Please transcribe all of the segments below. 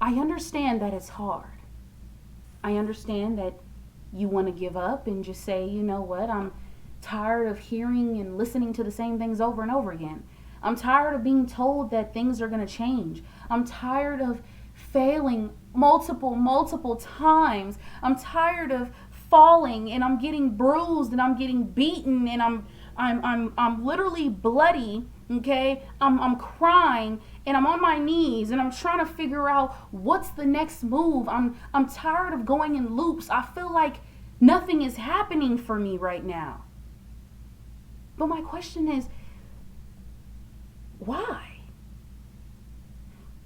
I understand that it's hard. I understand that you want to give up and just say, you know what, I'm tired of hearing and listening to the same things over and over again. I'm tired of being told that things are going to change. I'm tired of failing multiple times. I'm tired of falling and I'm getting bruised and I'm getting beaten and I'm literally bloody, okay? I'm crying and I'm on my knees and I'm trying to figure out what's the next move. I'm tired of going in loops. I feel like nothing is happening for me right now. But my question is, why?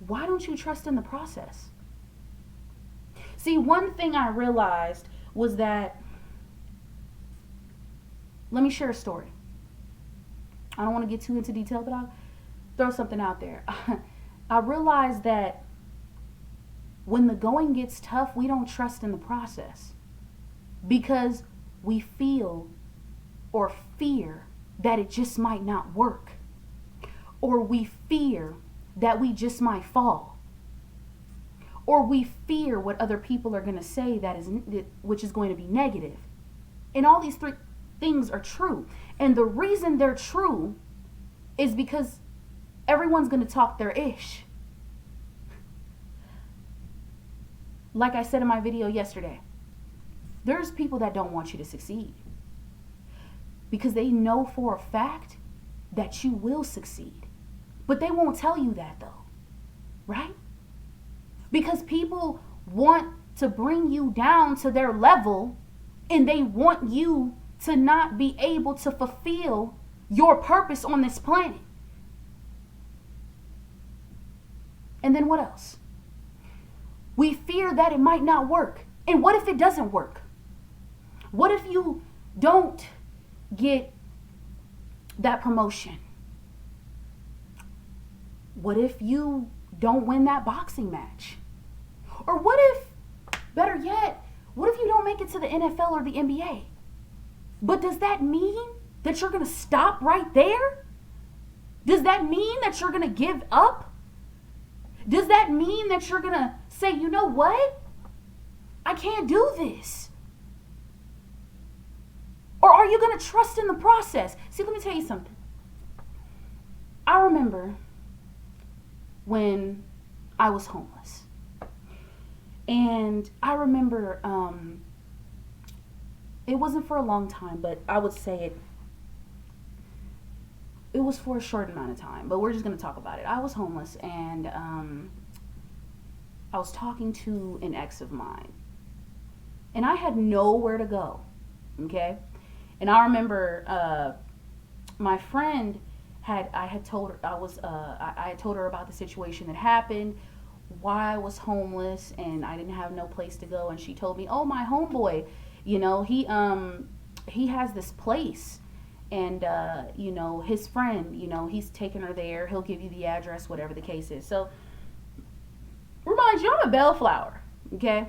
Why don't you trust in the process? See, one thing I realized was that, let me share a story. I don't want to get too into detail, but I'll throw something out there. I realized that when the going gets tough, we don't trust in the process because we feel or fear that it just might not work, or we fear that we just might fall, or we fear what other people are going to say which is going to be negative. And all these three things are true. And the reason they're true is because everyone's going to talk their ish. Like I said in my video yesterday, there's people that don't want you to succeed because they know for a fact that you will succeed. But they won't tell you that though, right? Because people want to bring you down to their level and they want you to not be able to fulfill your purpose on this planet. And then what else? We fear that it might not work. And what if it doesn't work? What if you don't get that promotion? What if you don't win that boxing match? Or what if, better yet, what if you don't make it to the NFL or the NBA? But does that mean that you're going to stop right there? Does that mean that you're going to give up? Does that mean that you're going to say, you know what? I can't do this. Or are you going to trust in the process? See, let me tell you something. I remember when I was homeless. And I remember, it wasn't for a long time, but I would say it was for a short amount of time, but we're just going to talk about it. I was homeless and I was talking to an ex of mine and I had nowhere to go. Okay. And I remember, my friend I had told her I had told her about the situation that happened, why I was homeless and I didn't have no place to go. And she told me, oh, my homeboy, you know, he has this place and, you know, his friend, you know, he's taking her there. He'll give you the address, whatever the case is. So remind you, I'm a Bellflower. Okay.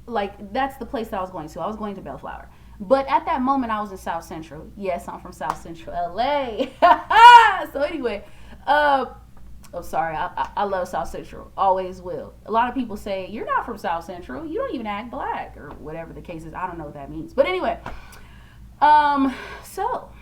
Like that's the place that I was going to. I was going to Bellflower. But at that moment, I was in South Central. Yes, I'm from South Central LA. So anyway, oh, sorry. I love South Central. Always will. A lot of people say, you're not from South Central. You don't even act black or whatever the case is. I don't know what that means. But anyway, so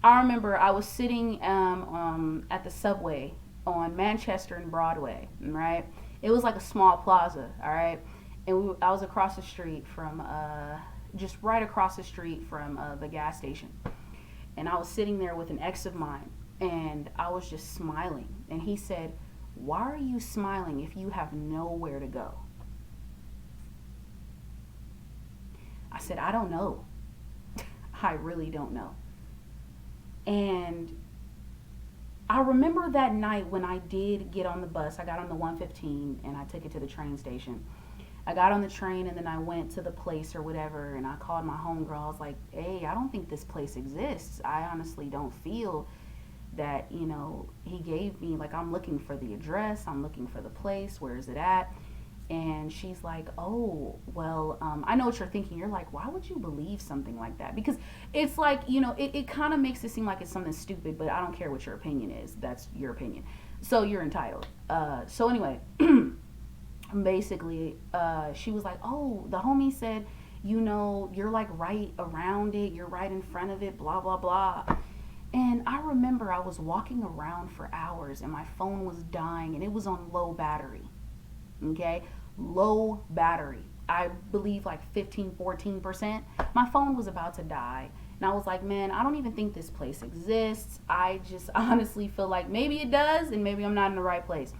I remember I was sitting at the subway on Manchester and Broadway, right? It was like a small plaza, all right? And I was across the street from... just right across the street from the gas station. And I was sitting there with an ex of mine and I was just smiling. And he said, why are you smiling if you have nowhere to go? I said, I don't know. I really don't know. And I remember that night when I did get on the bus. I got on the 115 and I took it to the train station. I got on the train and then I went to the place or whatever and I called my homegirl. I was like, hey, I don't think this place exists. I honestly don't feel that, you know, he gave me, like, I'm looking for the address. I'm looking for the place. Where is it at? And she's like, oh, well, I know what you're thinking. You're like, why would you believe something like that? Because it's like, you know, it kind of makes it seem like it's something stupid, but I don't care what your opinion is. That's your opinion. So you're entitled. So anyway, basically, she was like, oh, the homie said, you're like right around it, you're right in front of it, blah, blah, blah. And I remember I was walking around for hours and my phone was dying and it was on low battery. Okay? Low battery. I believe like 15, 14%. My phone was about to die. And I was like, man, I don't even think this place exists. I just honestly feel like maybe it does and maybe I'm not in the right place.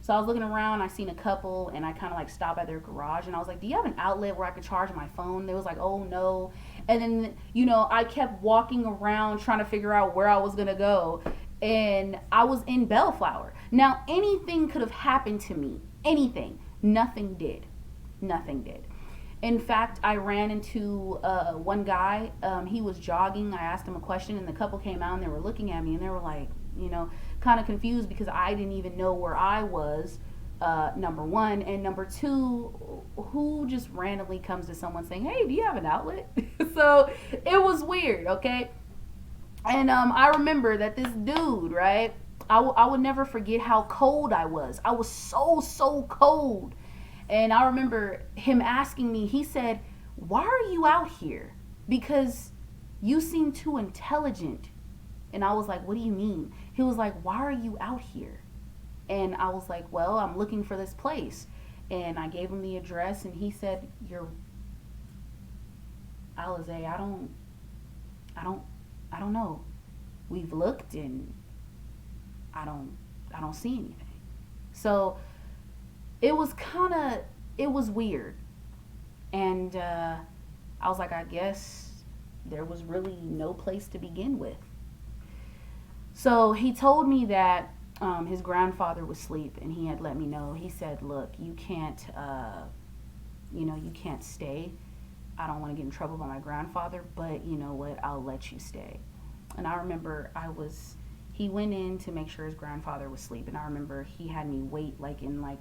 So I was looking around, I seen a couple, and I kind of like stopped at their garage, and I was like, do you have an outlet where I could charge my phone? They was like, oh no. And then, I kept walking around trying to figure out where I was going to go. And I was in Bellflower. Now, anything could have happened to me. Anything. Nothing did. Nothing did. In fact, I ran into one guy. He was jogging. I asked him a question, and the couple came out, and they were looking at me, and they were like, kind of confused because I didn't even know where I was, number one. And number two, who just randomly comes to someone saying, hey, do you have an outlet? So it was weird, okay? And I remember that this dude, right? I would never forget how cold I was. I was so cold. And I remember him asking me, he said, why are you out here? Because you seem too intelligent. And I was like, what do you mean? He was like, why are you out here? And I was like, well, I'm looking for this place. And I gave him the address and he said, Alize, I don't know. We've looked and I don't see anything. So it was weird. And I was like, I guess there was really no place to begin with. So he told me that his grandfather was asleep, and he had let me know. He said, look, you can't stay. I don't want to get in trouble by my grandfather, but you know what? I'll let you stay. And I remember he went in to make sure his grandfather was asleep, and I remember he had me wait like in like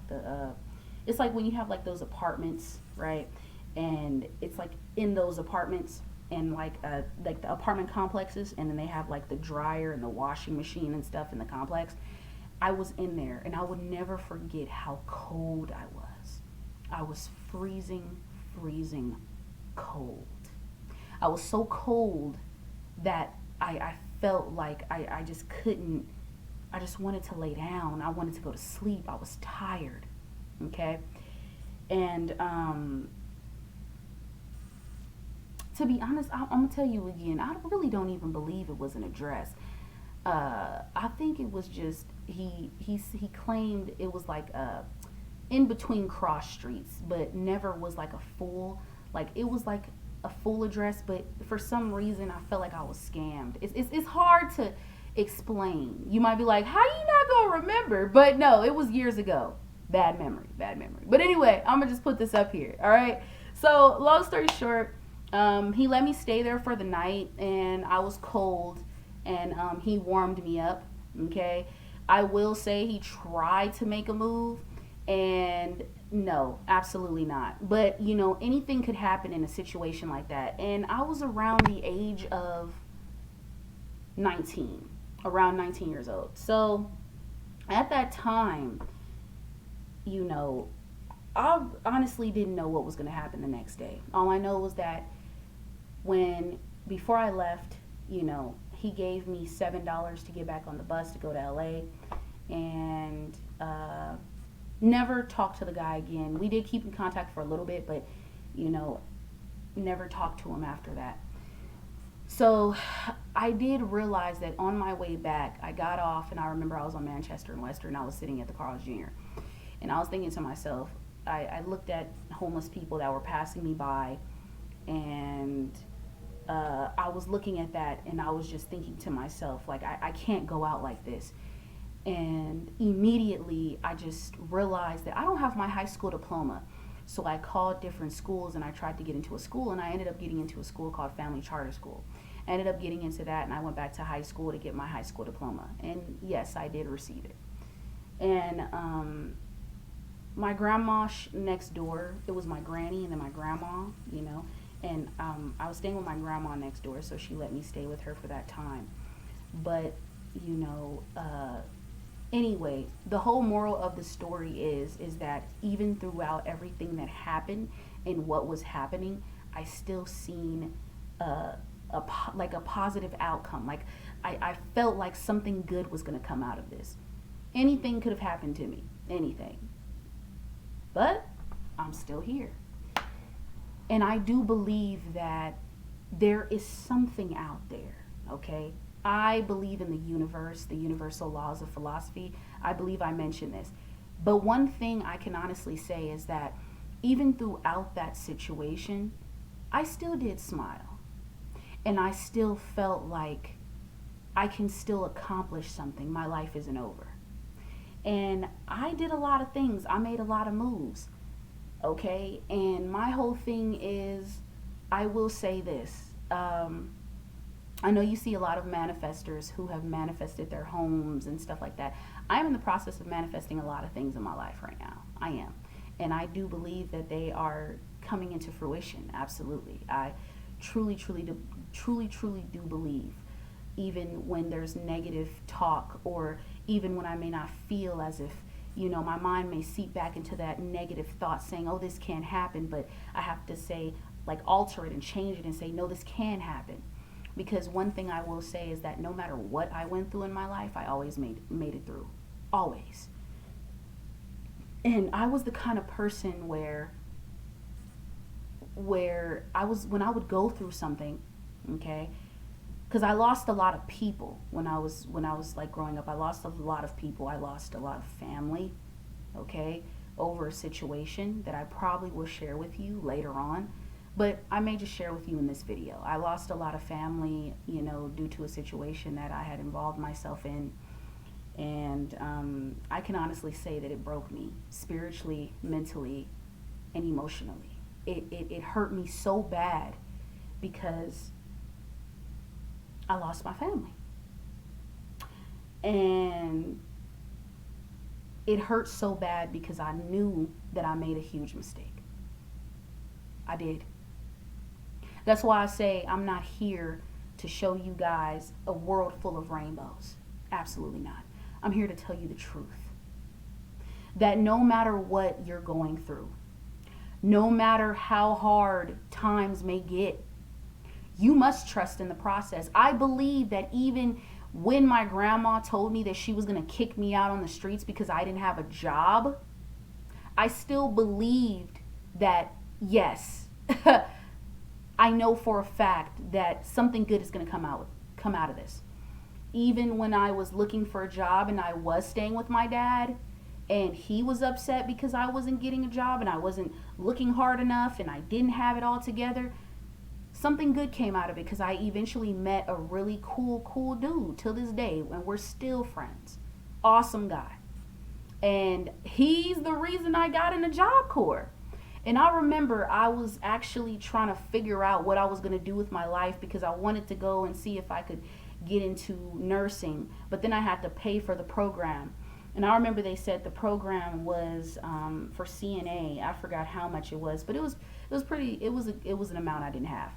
it's like when you have like those apartments, right? And it's like in those apartments and like the apartment complexes, and then they have like the dryer and the washing machine and stuff in the complex. I was in there, and I would never forget how cold I was. I was freezing cold. I was so cold that I felt like I just couldn't. I just wanted to lay down. I wanted to go to sleep. I was tired. Okay, and to be honest, I'm gonna tell you again, I really don't even believe it was an address. I think it was just he claimed it was like in between cross streets, but never was like a full, like it was like a full address, but for some reason I felt like I was scammed. It's hard to explain. You might be like, how you not gonna remember? But no, it was years ago. Bad memory. But anyway, I'm gonna just put this up here. All right. So long story short, he let me stay there for the night, and I was cold, and he warmed me up. Okay. I will say he tried to make a move, and no, absolutely not. But anything could happen in a situation like that. And I was around the age of 19, around 19 years old. So at that time, I honestly didn't know what was going to happen the next day. All I know was that before I left, he gave me $7 to get back on the bus to go to LA, and never talked to the guy again. We did keep in contact for a little bit, but never talked to him after that. So I did realize that on my way back, I got off, and I remember I was on Manchester and Western, and I was sitting at the Carl's Jr. And I was thinking to myself, I looked at homeless people that were passing me by, and I was looking at that, and I was just thinking to myself, like, I can't go out like this. And immediately I just realized that I don't have my high school diploma. So I called different schools, and I tried to get into a school, and I ended up getting into a school called Family Charter School. I ended up getting into that, and I went back to high school to get my high school diploma. And yes, I did receive it. And my grandma next door, it was my granny and then my grandma, and I was staying with my grandma next door, so she let me stay with her for that time. But Anyway, the whole moral of the story is that even throughout everything that happened and what was happening, I still seen like a positive outcome. Like I felt like something good was gonna come out of this. Anything could have happened to me, anything, but I'm still here, and I do believe that there is something out there. Okay, I believe in the universe, the universal laws of philosophy. I believe I mentioned this. But one thing I can honestly say is that even throughout that situation, I still did smile. And I still felt like I can still accomplish something. My life isn't over. And I did a lot of things. I made a lot of moves. Okay? And my whole thing is, I will say this. I know you see a lot of manifestors who have manifested their homes and stuff like that. I'm in the process of manifesting a lot of things in my life right now. I am. And I do believe that they are coming into fruition. Absolutely. I truly do believe, even when there's negative talk, or even when I may not feel as if, my mind may seep back into that negative thought saying, oh, this can't happen, but I have to say, like, alter it and change it and say, no, this can happen. Because one thing I will say is that no matter what I went through in my life, I always made it through. Always. And I was the kind of person where when I would go through something, okay, because I lost a lot of people when I was like growing up. I lost a lot of people. I lost a lot of family, okay, over a situation that I probably will share with you later on. But I may just share with you in this video. I lost a lot of family, due to a situation that I had involved myself in. And I can honestly say that it broke me spiritually, mentally, and emotionally. It hurt me so bad because I lost my family. And it hurt so bad because I knew that I made a huge mistake. I did. That's why I say I'm not here to show you guys a world full of rainbows. Absolutely not. I'm here to tell you the truth. That no matter what you're going through, no matter how hard times may get, you must trust in the process. I believe that even when my grandma told me that she was going to kick me out on the streets because I didn't have a job, I still believed that, yes, I know for a fact that something good is going to come out of this. Even when I was looking for a job and I was staying with my dad, and he was upset because I wasn't getting a job and I wasn't looking hard enough and I didn't have it all together, something good came out of it because I eventually met a really cool dude till this day, and we're still friends. Awesome guy. And he's the reason I got in the Job Corps. And I remember I was actually trying to figure out what I was going to do with my life because I wanted to go and see if I could get into nursing. But then I had to pay for the program. And I remember they said the program was for CNA. I forgot how much it was, but it was an amount I didn't have.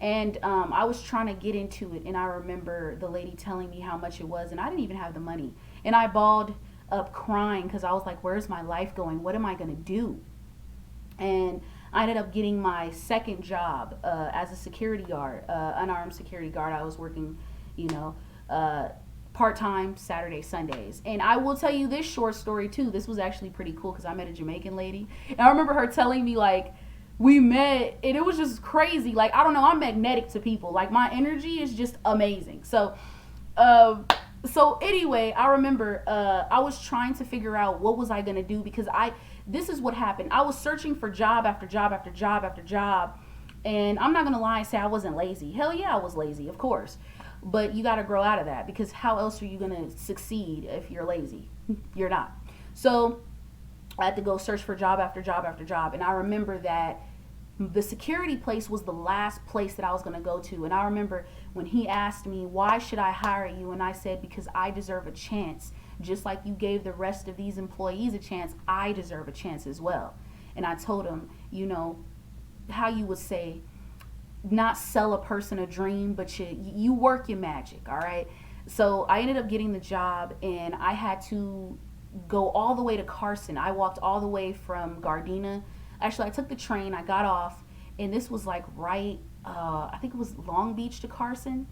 And I was trying to get into it, and I remember the lady telling me how much it was, and I didn't even have the money. And I bawled up crying because I was like, where's my life going? What am I going to do? And I ended up getting my second job as a security guard, unarmed security guard. I was working, part-time Saturday, Sundays. And I will tell you this short story too. This was actually pretty cool because I met a Jamaican lady. And I remember her telling me, like, we met and it was just crazy. Like, I don't know, I'm magnetic to people. Like, my energy is just amazing. So anyway, I remember I was trying to figure out what was I going to do because this is what happened. I was searching for job after job after job after job. And I'm not going to lie and say I wasn't lazy. Hell yeah, I was lazy, of course. But you got to grow out of that because how else are you going to succeed if you're lazy? You're not. So I had to go search for job after job after job. And I remember that the security place was the last place that I was going to go to. And I remember when he asked me, why should I hire you? And I said, because I deserve a chance. Just like you gave the rest of these employees a chance, I deserve a chance as well. And I told him, how you would say, not sell a person a dream, but you work your magic, all right? So I ended up getting the job, and I had to go all the way to Carson. I walked all the way from Gardena. Actually, I took the train. I got off, and this was like right. I think it was Long Beach to Carson.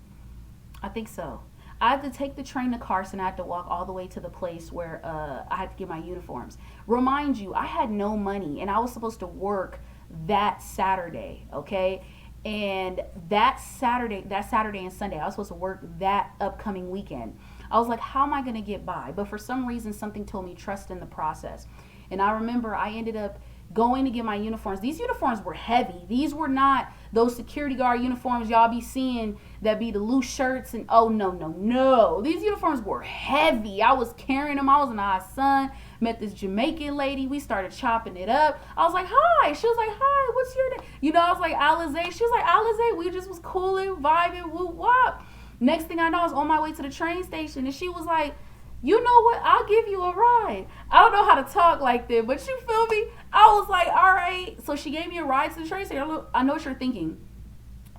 I think so. I had to take the train to Carson. I had to walk all the way to the place where I had to get my uniforms. Remind you, I had no money, and I was supposed to work that Saturday, okay? And that Saturday and Sunday, I was supposed to work that upcoming weekend. I was like, how am I going to get by? But for some reason, something told me trust in the process. And I remember I ended up going to get my uniforms. These uniforms were heavy. These were not those security guard uniforms y'all be seeing that be the loose shirts and oh no. These uniforms were heavy. I was carrying them. I was in hot sun. Met this Jamaican lady. We started chopping it up. I was like, hi. She was like, hi, what's your name? You know, I was like, Alizé. She was like, Alizé. We just was cooling, vibing, whoop wop. Next thing I know, I was on my way to the train station, and she was like, you know what? I'll give you a ride. I don't know how to talk like that, but you feel me? I was like, all right. So she gave me a ride to the train station. I know what you're thinking.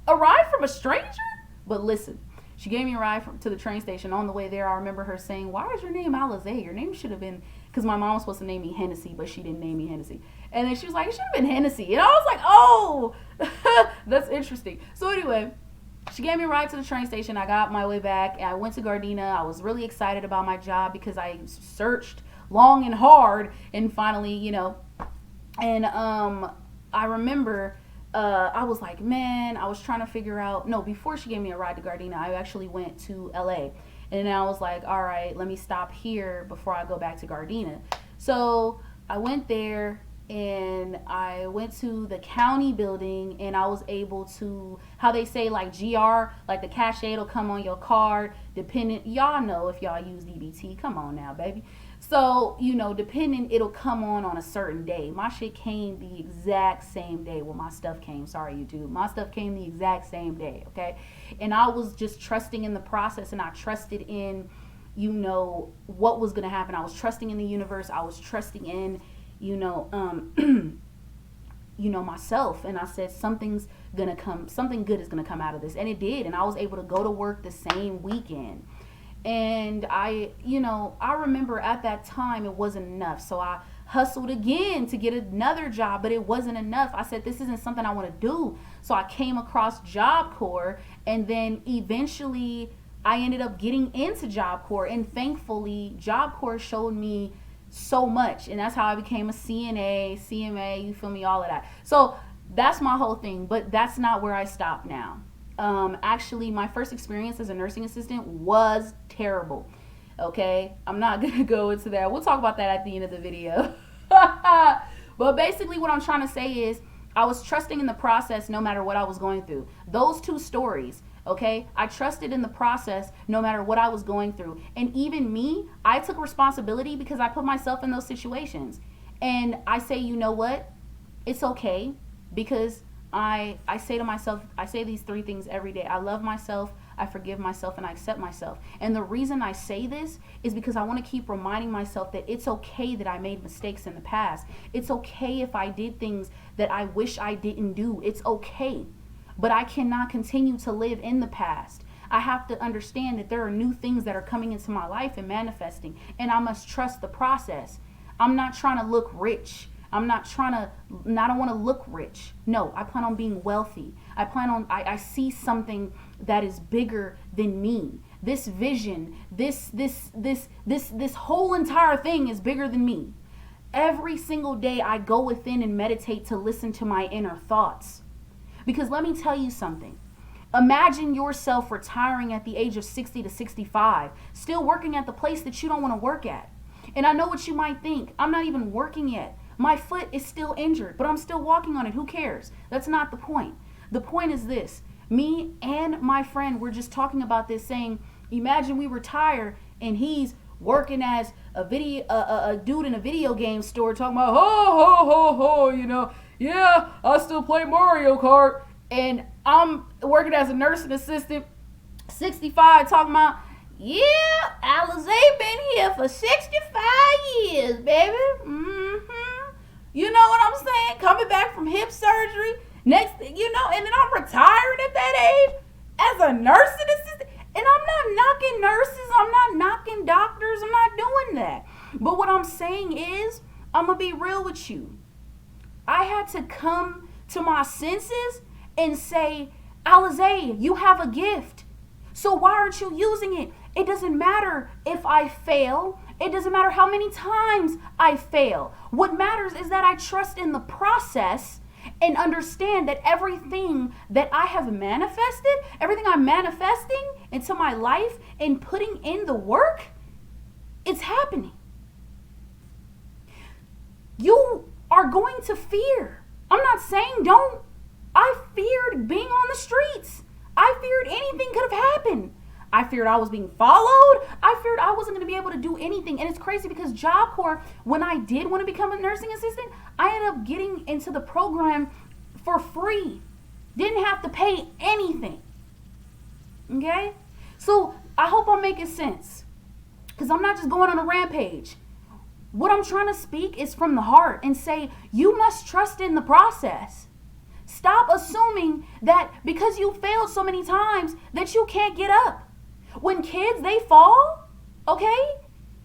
A ride from a stranger? But listen, she gave me a ride to the train station. On the way there, I remember her saying, why is your name Alizé? Your name should have been, because my mom was supposed to name me Hennessy, but she didn't name me Hennessy. And then she was like, it should have been Hennessy. And I was like, oh, that's interesting. So anyway, she gave me a ride to the train station. I got my way back, and I went to Gardena. I was really excited about my job because I searched long and hard, and finally, you know, and I remember I was like, man, I was trying to figure out, no, before she gave me a ride to Gardena, I actually went to LA, and then I was like, all right, let me stop here before I go back to Gardena. So I went there, and I went to the county building, and I was able to, how they say, like GR, like the cachet will come on your card, depending, y'all know if y'all use DBT, come on now, baby. So, you know, depending, it'll come on a certain day. My shit came the exact same day. Well, my stuff came, sorry YouTube, my stuff came the exact same day, okay? And I was just trusting in the process, and I trusted in, you know, what was gonna happen. I was trusting in the universe. I was trusting in, you know, myself, and I said something good is gonna come out of this, and it did. And I was able to go to work the same weekend, and I remember at that time it wasn't enough, so I hustled again to get another job, but it wasn't enough. I said, this isn't something I want to do, so I came across Job Corps, and then eventually I ended up getting into Job Corps, and thankfully Job Corps showed me so much, and that's how I became a CNA, CMA, you feel me, all of that. So that's my whole thing, but that's not where I stop now. Actually, my first experience as a nursing assistant was terrible. Okay, I'm not gonna go into that. We'll talk about that at the end of the video. But basically what I'm trying to say is I was trusting in the process no matter what I was going through. Those two stories, okay, I trusted in the process no matter what I was going through. And even me, I took responsibility because I put myself in those situations. And I say, you know what? It's okay, because I say to myself, I say these three things every day. I love myself, I forgive myself, and I accept myself. And the reason I say this is because I want to keep reminding myself that it's okay that I made mistakes in the past. It's okay if I did things that I wish I didn't do. It's okay. But I cannot continue to live in the past. I have to understand that there are new things that are coming into my life and manifesting, and I must trust the process. I'm not trying to look rich. I don't want to look rich. No, I plan on being wealthy. I see something that is bigger than me. This vision, this whole entire thing is bigger than me. Every single day I go within and meditate to listen to my inner thoughts. Because let me tell you something. Imagine yourself retiring at the age of 60 to 65, still working at the place that you don't want to work at. And I know what you might think. I'm not even working yet. My foot is still injured, but I'm still walking on it. Who cares? That's not the point. The point is this. Me and my friend were just talking about this, saying, imagine we retire and he's working as a dude in a video game store talking about, ho, you know, yeah, I still play Mario Kart. And I'm working as a nursing assistant, 65, talking about, yeah, Alizé been here for 65 years, baby. You know what I'm saying? Coming back from hip surgery. Next thing you know, and then I'm retiring at that age as a nursing assistant. And I'm not not knocking nurses. I'm not knocking doctors. I'm not doing that. But what I'm saying is, I'm going to be real with you. I had to come to my senses and say, Alizé, you have a gift. So why aren't you using it? It doesn't matter if I fail. It doesn't matter how many times I fail. What matters is that I trust in the process and understand that everything that I have manifested, everything I'm manifesting into my life and putting in the work, it's happening. You are going to fear. I'm not saying don't. I feared being on the streets. I feared anything could have happened. I feared I was being followed. I feared I wasn't going to be able to do anything. And it's crazy because Job Corps, when I did want to become a nursing assistant, I ended up getting into the program for free. Didn't have to pay anything. Okay? So I hope I'm making sense. Because I'm not just going on a rampage. What I'm trying to speak is from the heart and say, you must trust in the process. Stop assuming that because you failed so many times that you can't get up. When kids, they fall, okay?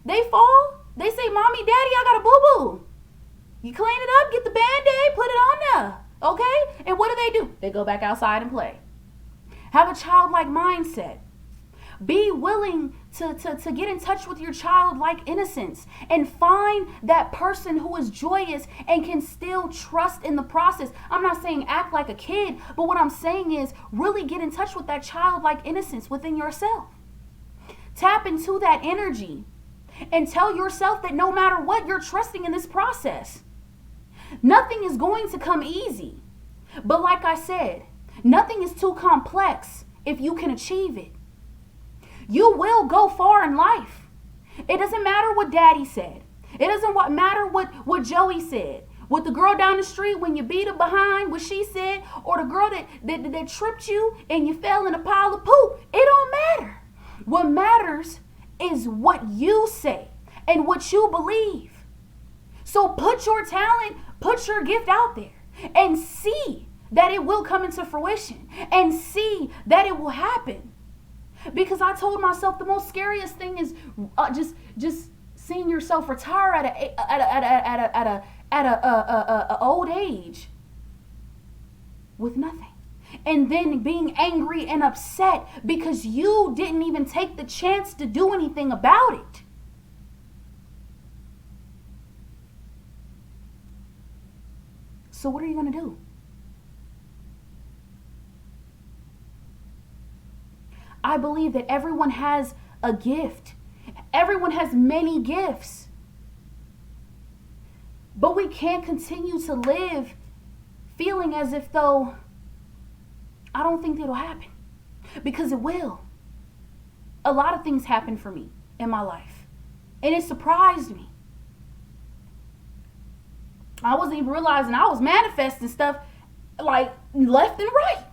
They fall. They say, Mommy, Daddy, I got a boo-boo. You clean it up, get the Band-Aid, put it on there, okay? And what do? They go back outside and play. Have a childlike mindset. Be willing to get in touch with your childlike innocence and find that person who is joyous and can still trust in the process. I'm not saying act like a kid, but what I'm saying is really get in touch with that childlike innocence within yourself. Tap into that energy and tell yourself that no matter what, you're trusting in this process. Nothing is going to come easy. But like I said, nothing is too complex if you can achieve it. You will go far in life. It doesn't matter what Daddy said. It doesn't matter what Joey said. What the girl down the street, when you beat her behind, what she said, or the girl that tripped you and you fell in a pile of poop. It don't matter. What matters is what you say and what you believe. So put your talent, put your gift out there and see that it will come into fruition and see that it will happen. Because I told myself the most scariest thing is just seeing yourself retire at a old age with nothing. And then being angry and upset because you didn't even take the chance to do anything about it. So what are you going to do? I believe that everyone has a gift. Everyone has many gifts. But we can't continue to live feeling as if though, I don't think it'll happen. Because it will. A lot of things happened for me in my life. And it surprised me. I wasn't even realizing I was manifesting stuff like left and right.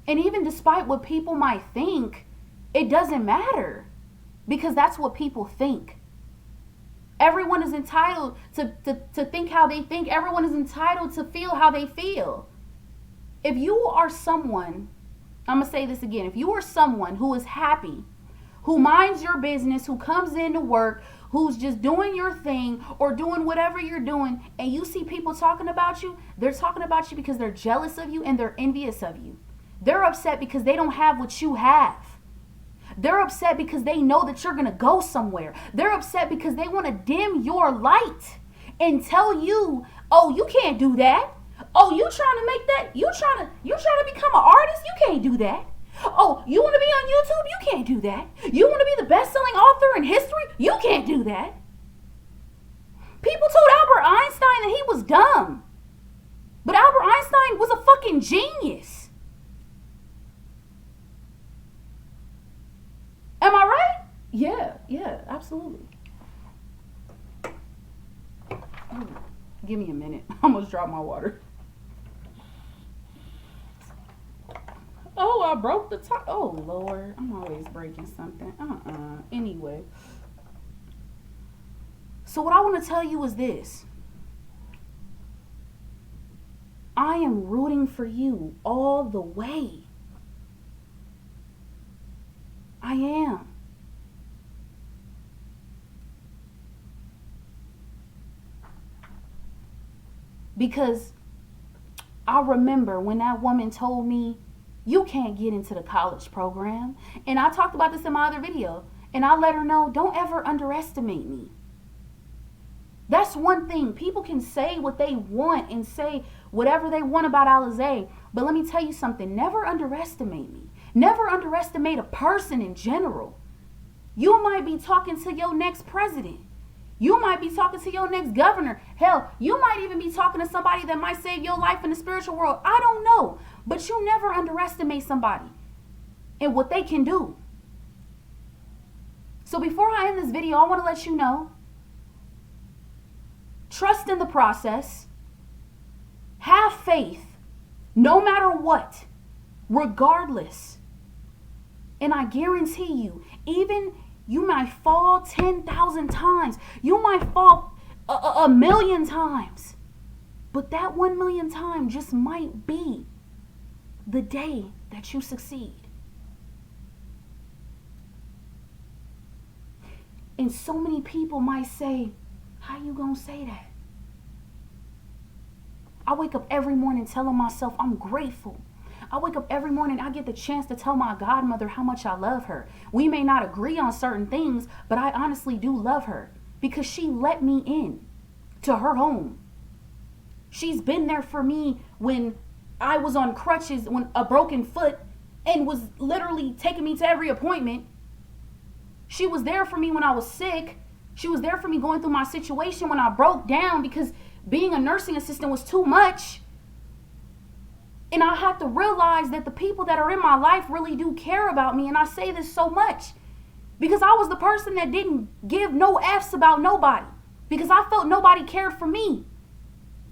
And even despite what people might think, it doesn't matter. Because that's what people think. Everyone is entitled to think how they think. Everyone is entitled to feel how they feel. If you are someone, I'm going to say this again. If you are someone who is happy, who minds your business, who comes into work, who's just doing your thing or doing whatever you're doing, and you see people talking about you, they're talking about you because they're jealous of you and they're envious of you. They're upset because they don't have what you have. They're upset because they know that you're going to go somewhere. They're upset because they want to dim your light and tell you, oh, you can't do that. Oh, you trying to make that? You trying to become an artist? You can't do that. Oh, you want to be on YouTube? You can't do that. You want to be the best-selling author in history? You can't do that. People told Albert Einstein that he was dumb. But Albert Einstein was a fucking genius. Am I right? Yeah, absolutely. Give me a minute. I almost dropped my water. Oh, I broke the top. Oh, Lord. I'm always breaking something. Anyway. So what I want to tell you is this. I am rooting for you all the way. I am. Because I remember when that woman told me, you can't get into the college program. And I talked about this in my other video. And I let her know, don't ever underestimate me. That's one thing. People can say what they want and say whatever they want about Alizé. But let me tell you something. Never underestimate me. Never underestimate a person in general. You might be talking to your next president. You might be talking to your next governor. Hell, you might even be talking to somebody that might save your life in the spiritual world. I don't know. But you never underestimate somebody and what they can do. So before I end this video, I want to let you know, trust in the process. Have faith no matter what, regardless. And I guarantee you, even you might fall 10,000 times. You might fall a million times. But that 1 million time just might be the day that you succeed. And so many people might say, how you gonna say that? I wake up every morning telling myself I'm grateful. I wake up every morning, I get the chance to tell my godmother how much I love her. We may not agree on certain things, but I honestly do love her because she let me in to her home. She's been there for me when I was on crutches, when a broken foot, and was literally taking me to every appointment. She was there for me when I was sick. She was there for me going through my situation when I broke down because being a nursing assistant was too much. And I had to realize that the people that are in my life really do care about me. And I say this so much because I was the person that didn't give no F's about nobody because I felt nobody cared for me.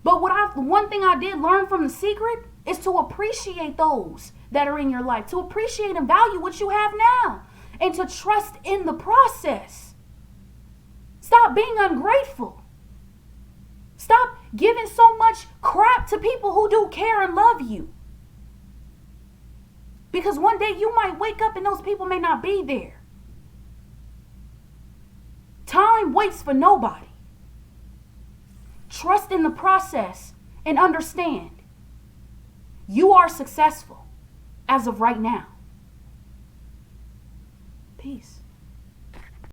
But one thing I did learn from The Secret is to appreciate those that are in your life, to appreciate and value what you have now, and to trust in the process. Stop being ungrateful. Stop giving so much crap to people who do care and love you. Because one day you might wake up and those people may not be there. Time waits for nobody. Trust in the process and understand you are successful as of right now. Peace.